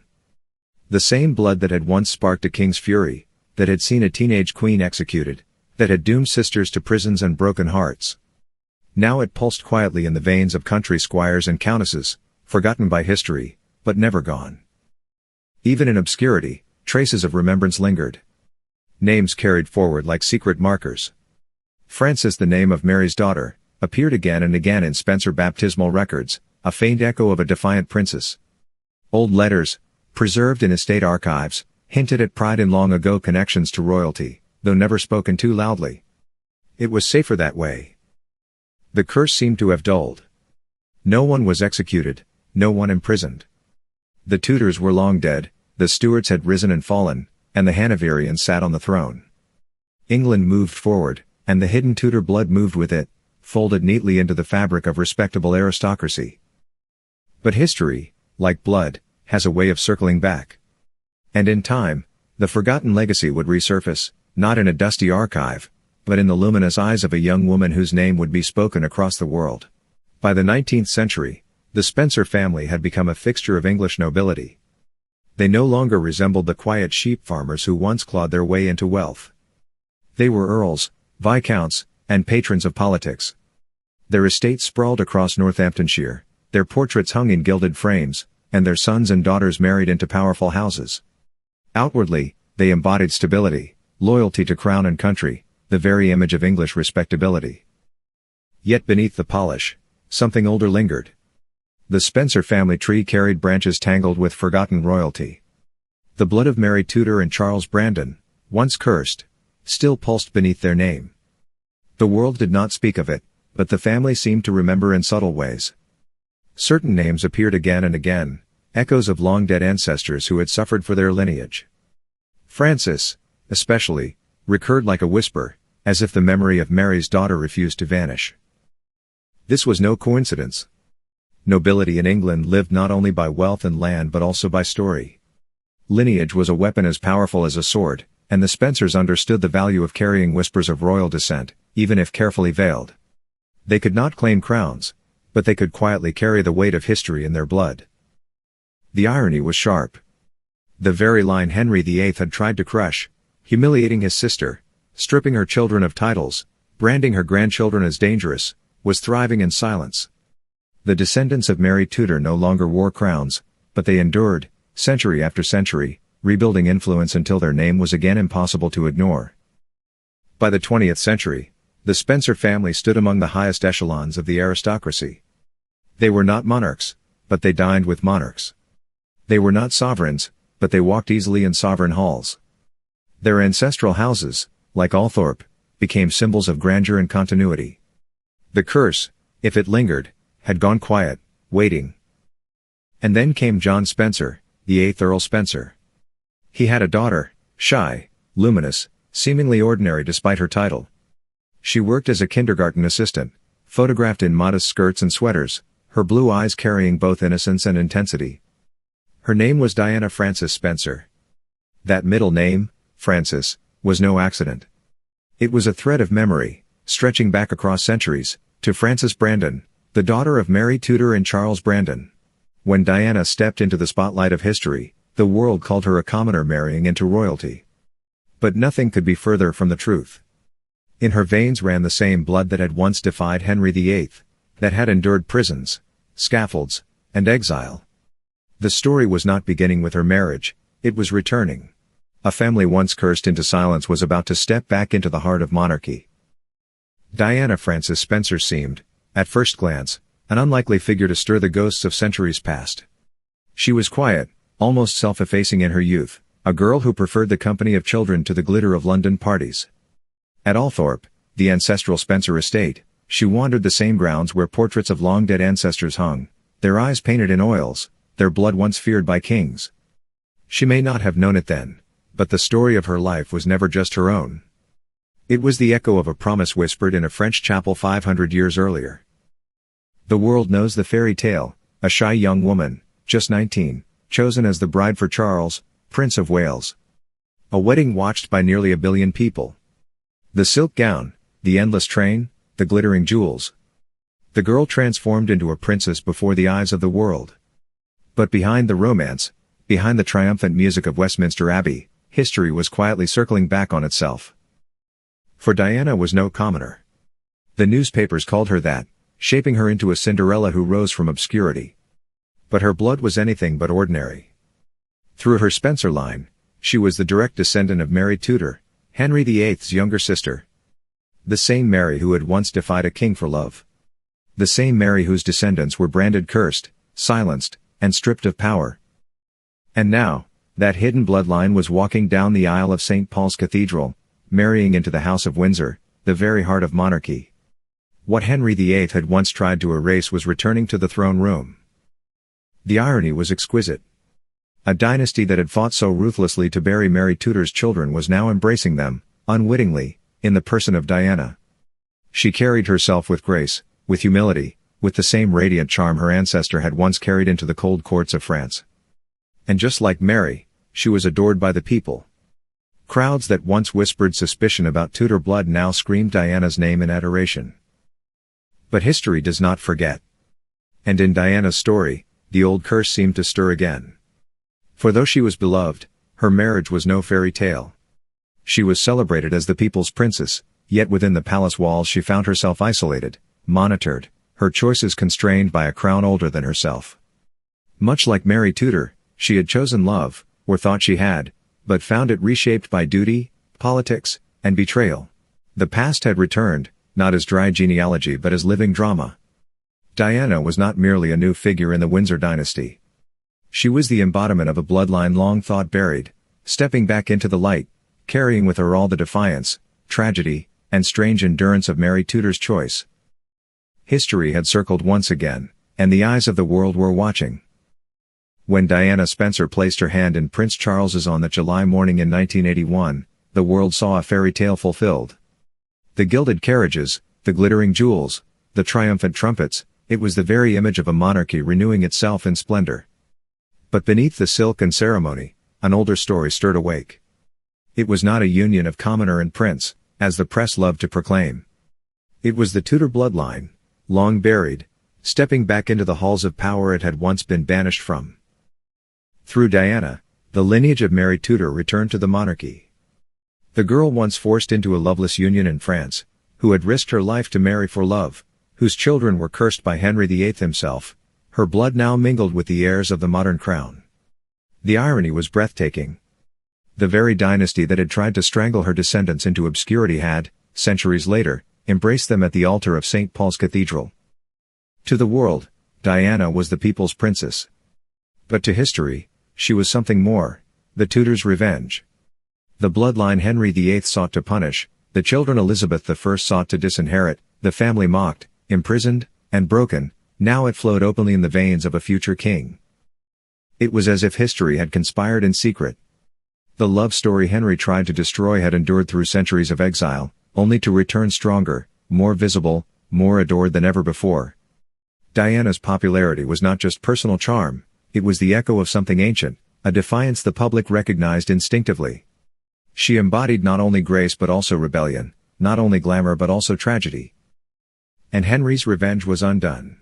The same blood that had once sparked a king's fury, that had seen a teenage queen executed, that had doomed sisters to prisons and broken hearts. Now it pulsed quietly in the veins of country squires and countesses, forgotten by history, but never gone. Even in obscurity, traces of remembrance lingered. Names carried forward like secret markers. Frances, the name of Mary's daughter, appeared again and again in Spencer baptismal records, a faint echo of a defiant princess. Old letters, preserved in estate archives, hinted at pride in long-ago connections to royalty, though never spoken too loudly. It was safer that way. The curse seemed to have dulled. No one was executed, no one imprisoned. The Tudors were long dead, the Stuarts had risen and fallen, and the Hanoverians sat on the throne. England moved forward, and the hidden Tudor blood moved with it, folded neatly into the fabric of respectable aristocracy. But history, like blood, has a way of circling back. And in time, the forgotten legacy would resurface, not in a dusty archive, but in the luminous eyes of a young woman whose name would be spoken across the world. By the 19th century, the Spencer family had become a fixture of English nobility. They no longer resembled the quiet sheep farmers who once clawed their way into wealth. They were earls, viscounts, and patrons of politics. Their estates sprawled across Northamptonshire, their portraits hung in gilded frames, and their sons and daughters married into powerful houses. Outwardly, they embodied stability, loyalty to crown and country, the very image of English respectability. Yet beneath the polish, something older lingered. The Spencer family tree carried branches tangled with forgotten royalty. The blood of Mary Tudor and Charles Brandon, once cursed, still pulsed beneath their name. The world did not speak of it, but the family seemed to remember in subtle ways. Certain names appeared again and again, echoes of long-dead ancestors who had suffered for their lineage. Francis, especially, recurred like a whisper, as if the memory of Mary's daughter refused to vanish. This was no coincidence. Nobility in England lived not only by wealth and land but also by story. Lineage was a weapon as powerful as a sword, and the Spencers understood the value of carrying whispers of royal descent, even if carefully veiled. They could not claim crowns, but they could quietly carry the weight of history in their blood. The irony was sharp. The very line Henry VIII had tried to crush, humiliating his sister, stripping her children of titles, branding her grandchildren as dangerous, was thriving in silence. The descendants of Mary Tudor no longer wore crowns, but they endured, century after century, rebuilding influence until their name was again impossible to ignore. By the 20th century, the Spencer family stood among the highest echelons of the aristocracy. They were not monarchs, but they dined with monarchs. They were not sovereigns, but they walked easily in sovereign halls. Their ancestral houses, like Althorpe, became symbols of grandeur and continuity. The curse, if it lingered, had gone quiet, waiting. And then came John Spencer, the 8th Earl Spencer. He had a daughter, shy, luminous, seemingly ordinary despite her title. She worked as a kindergarten assistant, photographed in modest skirts and sweaters, her blue eyes carrying both innocence and intensity. Her name was Diana Frances Spencer. That middle name, Frances, was no accident. It was a thread of memory, stretching back across centuries, to Frances Brandon, the daughter of Mary Tudor and Charles Brandon. When Diana stepped into the spotlight of history, the world called her a commoner marrying into royalty. But nothing could be further from the truth. In her veins ran the same blood that had once defied Henry VIII, that had endured prisons, scaffolds, and exile. The story was not beginning with her marriage, it was returning. A family once cursed into silence was about to step back into the heart of monarchy. Diana Frances Spencer seemed, at first glance, an unlikely figure to stir the ghosts of centuries past. She was quiet, almost self-effacing in her youth, a girl who preferred the company of children to the glitter of London parties. At Althorpe, the ancestral Spencer estate, she wandered the same grounds where portraits of long-dead ancestors hung, their eyes painted in oils, their blood once feared by kings. She may not have known it then, but the story of her life was never just her own. It was the echo of a promise whispered in a French chapel 500 years earlier. The world knows the fairy tale, a shy young woman, just 19, chosen as the bride for Charles, Prince of Wales. A wedding watched by nearly 1 billion people. The silk gown, the endless train, the glittering jewels. The girl transformed into a princess before the eyes of the world. But behind the romance, behind the triumphant music of Westminster Abbey, history was quietly circling back on itself. For Diana was no commoner. The newspapers called her that, shaping her into a Cinderella who rose from obscurity. But her blood was anything but ordinary. Through her Spencer line, she was the direct descendant of Mary Tudor, Henry VIII's younger sister. The same Mary who had once defied a king for love. The same Mary whose descendants were branded cursed, silenced, and stripped of power. And now, that hidden bloodline was walking down the aisle of St. Paul's Cathedral, marrying into the House of Windsor, the very heart of monarchy. What Henry VIII had once tried to erase was returning to the throne room. The irony was exquisite. A dynasty that had fought so ruthlessly to bury Mary Tudor's children was now embracing them, unwittingly, in the person of Diana. She carried herself with grace, with humility, with the same radiant charm her ancestor had once carried into the cold courts of France. And just like Mary, she was adored by the people. Crowds that once whispered suspicion about Tudor blood now screamed Diana's name in adoration. But history does not forget. And in Diana's story, the old curse seemed to stir again. For though she was beloved, her marriage was no fairy tale. She was celebrated as the people's princess, yet within the palace walls she found herself isolated, monitored, her choices constrained by a crown older than herself. Much like Mary Tudor, she had chosen love, or thought she had, but found it reshaped by duty, politics, and betrayal. The past had returned, not as dry genealogy but as living drama. Diana was not merely a new figure in the Windsor dynasty. She was the embodiment of a bloodline long thought buried, stepping back into the light, carrying with her all the defiance, tragedy, and strange endurance of Mary Tudor's choice. History had circled once again, and the eyes of the world were watching. When Diana Spencer placed her hand in Prince Charles's on that July morning in 1981, the world saw a fairy tale fulfilled. The gilded carriages, the glittering jewels, the triumphant trumpets, it was the very image of a monarchy renewing itself in splendor. But beneath the silk and ceremony, an older story stirred awake. It was not a union of commoner and prince, as the press loved to proclaim. It was the Tudor bloodline, long buried, stepping back into the halls of power it had once been banished from. Through Diana, the lineage of Mary Tudor returned to the monarchy. The girl once forced into a loveless union in France, who had risked her life to marry for love, whose children were cursed by Henry VIII himself, her blood now mingled with the heirs of the modern crown. The irony was breathtaking. The very dynasty that had tried to strangle her descendants into obscurity had, centuries later, embraced them at the altar of St. Paul's Cathedral. To the world, Diana was the people's princess. But to history, she was something more, the Tudors' revenge. The bloodline Henry VIII sought to punish, the children Elizabeth I sought to disinherit, the family mocked, imprisoned, and broken, now it flowed openly in the veins of a future king. It was as if history had conspired in secret. The love story Henry tried to destroy had endured through centuries of exile, only to return stronger, more visible, more adored than ever before. Diana's popularity was not just personal charm, it was the echo of something ancient, a defiance the public recognized instinctively. She embodied not only grace but also rebellion, not only glamour but also tragedy. And Henry's revenge was undone.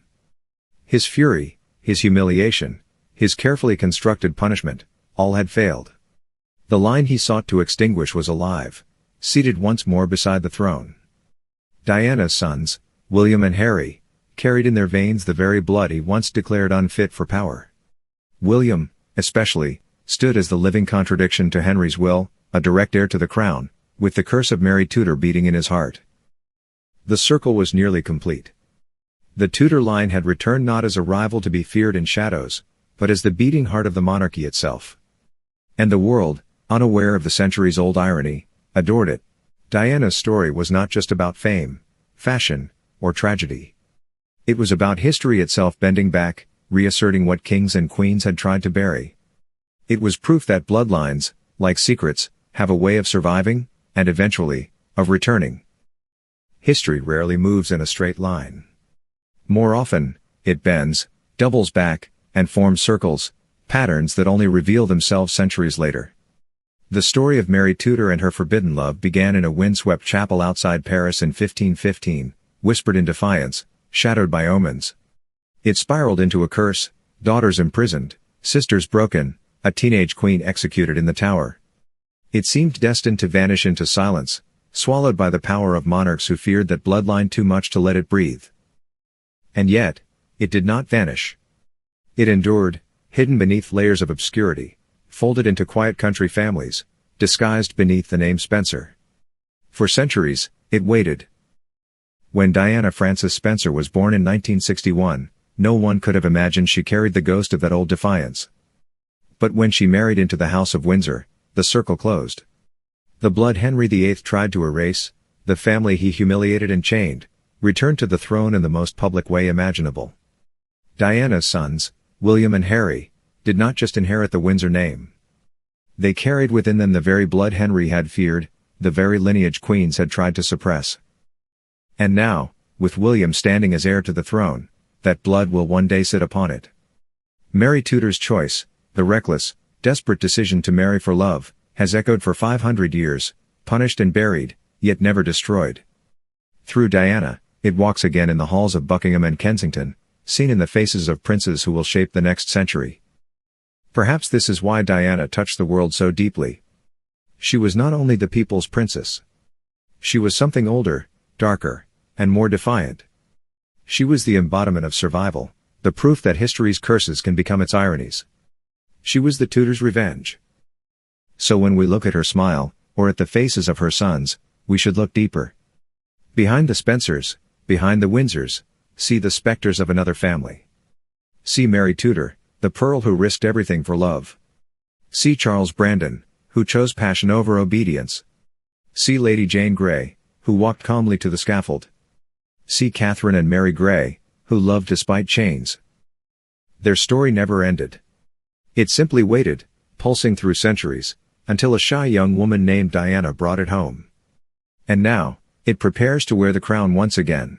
His fury, his humiliation, his carefully constructed punishment, all had failed. The line he sought to extinguish was alive, seated once more beside the throne. Diana's sons, William and Harry, carried in their veins the very blood he once declared unfit for power. William, especially, stood as the living contradiction to Henry's will, a direct heir to the crown, with the curse of Mary Tudor beating in his heart. The circle was nearly complete. The Tudor line had returned not as a rival to be feared in shadows, but as the beating heart of the monarchy itself. And the world, unaware of the centuries-old irony, adored it. Diana's story was not just about fame, fashion, or tragedy. It was about history itself bending back, reasserting what kings and queens had tried to bury. It was proof that bloodlines, like secrets, have a way of surviving, and eventually, of returning. History rarely moves in a straight line. More often, it bends, doubles back, and forms circles, patterns that only reveal themselves centuries later. The story of Mary Tudor and her forbidden love began in a windswept chapel outside Paris in 1515, whispered in defiance, shadowed by omens. It spiraled into a curse, daughters imprisoned, sisters broken, a teenage queen executed in the tower. It seemed destined to vanish into silence, swallowed by the power of monarchs who feared that bloodline too much to let it breathe. And yet, it did not vanish. It endured, hidden beneath layers of obscurity, folded into quiet country families, disguised beneath the name Spencer. For centuries, it waited. When Diana Frances Spencer was born in 1961, no one could have imagined she carried the ghost of that old defiance. But when she married into the House of Windsor, the circle closed. The blood Henry VIII tried to erase, the family he humiliated and chained, returned to the throne in the most public way imaginable. Diana's sons, William and Harry, did not just inherit the Windsor name. They carried within them the very blood Henry had feared, the very lineage queens had tried to suppress. And now, with William standing as heir to the throne, that blood will one day sit upon it. Mary Tudor's choice, the reckless, desperate decision to marry for love, has echoed for 500 years, punished and buried, yet never destroyed. Through Diana, it walks again in the halls of Buckingham and Kensington, seen in the faces of princes who will shape the next century. Perhaps this is why Diana touched the world so deeply. She was not only the people's princess. She was something older, darker, and more defiant. She was the embodiment of survival, the proof that history's curses can become its ironies. She was the Tudors' revenge. So when we look at her smile, or at the faces of her sons, we should look deeper. Behind the Spencers, behind the Windsors, see the specters of another family. See Mary Tudor, the pearl who risked everything for love. See Charles Brandon, who chose passion over obedience. See Lady Jane Grey, who walked calmly to the scaffold. See Catherine and Mary Grey, who loved despite chains. Their story never ended. It simply waited, pulsing through centuries, until a shy young woman named Diana brought it home. And now, it prepares to wear the crown once again.